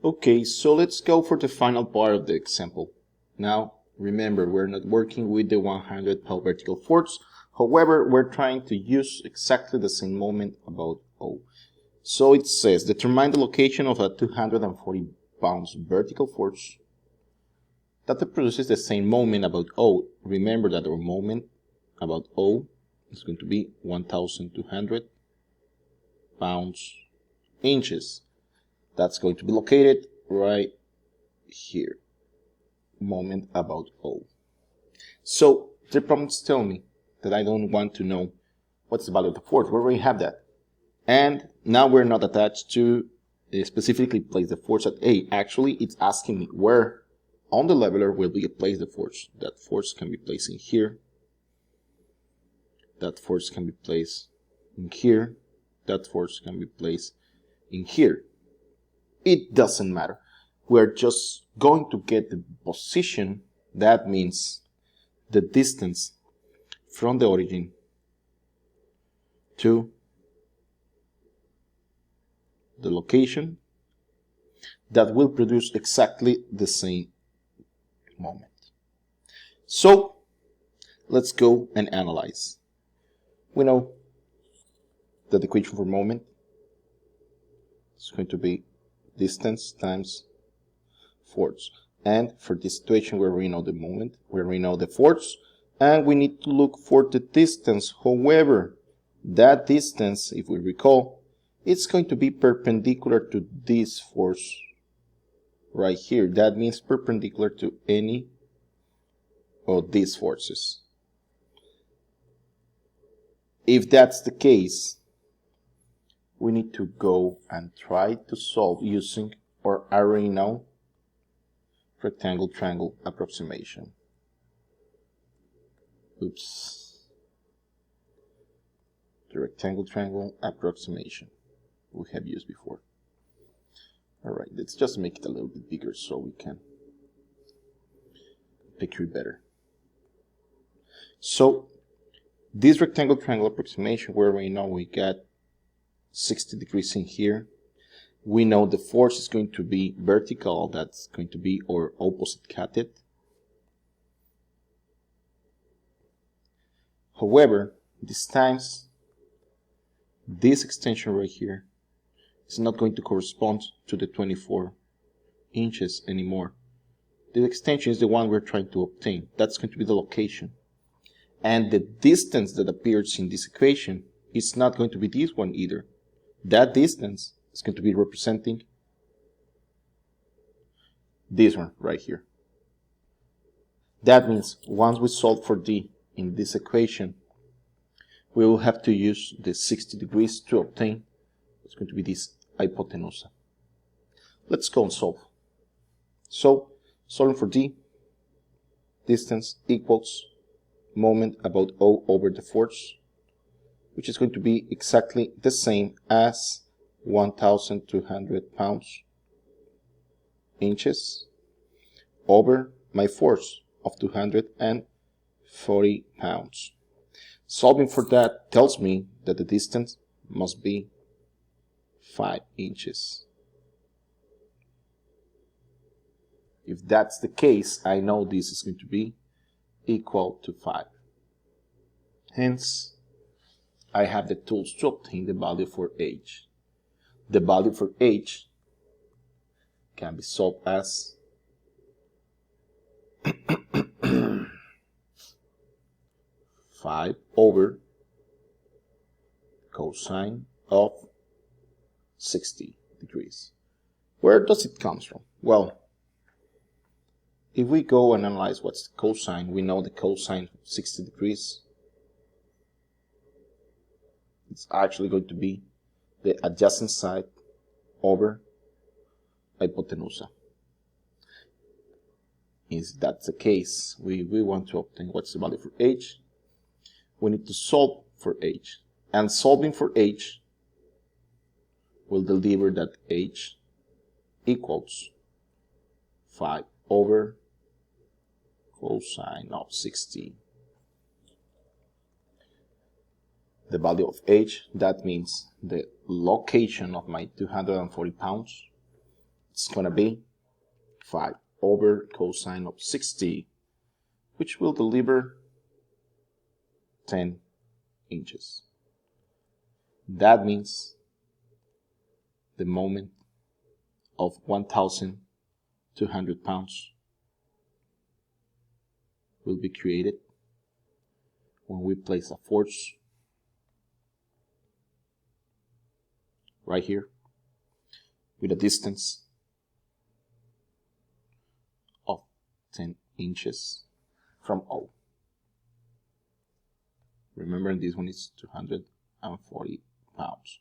Okay, so let's go for the final part of the example. Now, remember, we're not working with the 100 pound vertical force. However, we're trying to use exactly the same moment about O. So it says, determine the location of a 240 pounds vertical force that produces the same moment about O. Remember that our moment about O is going to be 1,200 pounds inches. That's going to be located right here. Moment about O. So the problems tell me that I don't want to know what's the value of the force. We already have that. And now we're not attached to specifically place the force at A. Actually, it's asking me where on the leveler will we place the force. That force can be placed in here. That force can be placed in here. That force can be placed in here. It doesn't matter. We're just going to get the position. That means the distance from the origin to the location that will produce exactly the same moment. So let's go and analyze. We know that the equation for moment is going to be distance times force. And for this situation, we already know the moment, we already know the force, and we need to look for the distance. However, that distance, if we recall, it's going to be perpendicular to this force right here. That means perpendicular to any of these forces. If that's the case, we need to go and try to solve using our already known rectangle triangle approximation. Oops. The rectangle triangle approximation we have used before. Alright, let's just make it a little bit bigger so we can picture it better. So this rectangle triangle approximation, where we know we got 60 degrees in here, we know the force is going to be vertical, that's going to be our opposite catet. However, this times this extension right here is not going to correspond to the 24 inches anymore. The extension is the one we're trying to obtain. That's going to be the location. And the distance that appears in this equation is not going to be this one either. That distance is going to be representing this one right here. That means once we solve for D in this equation, we will have to use the 60 degrees to obtain what's going to be this hypotenusa. Let's go and solve. So, solving for D, distance equals moment about O over the force, which is going to be exactly the same as 1,200 pounds inches over my force of 240 pounds. Solving for that tells me that the distance must be 5 inches. If that's the case, I know this is going to be equal to 5. Hence, I have the tools to obtain the value for H. The value for H can be solved as 5 over cosine of 60 degrees. Where does it come from? Well, if we go and analyze what's the cosine, we know the cosine of 60 degrees. It's actually going to be the adjacent side over hypotenusa. If that's the case, we want to obtain what's the value for H. We need to solve for H. And solving for H will deliver that H equals 5 over cosine of 60. The value of H, that means the location of my 240 pounds, it's gonna be 5 over cosine of 60, which will deliver 10 inches. That means the moment of 1,200 pounds will be created when we place a force right here with a distance of 10 inches from O. Remember, this one is 240 pounds.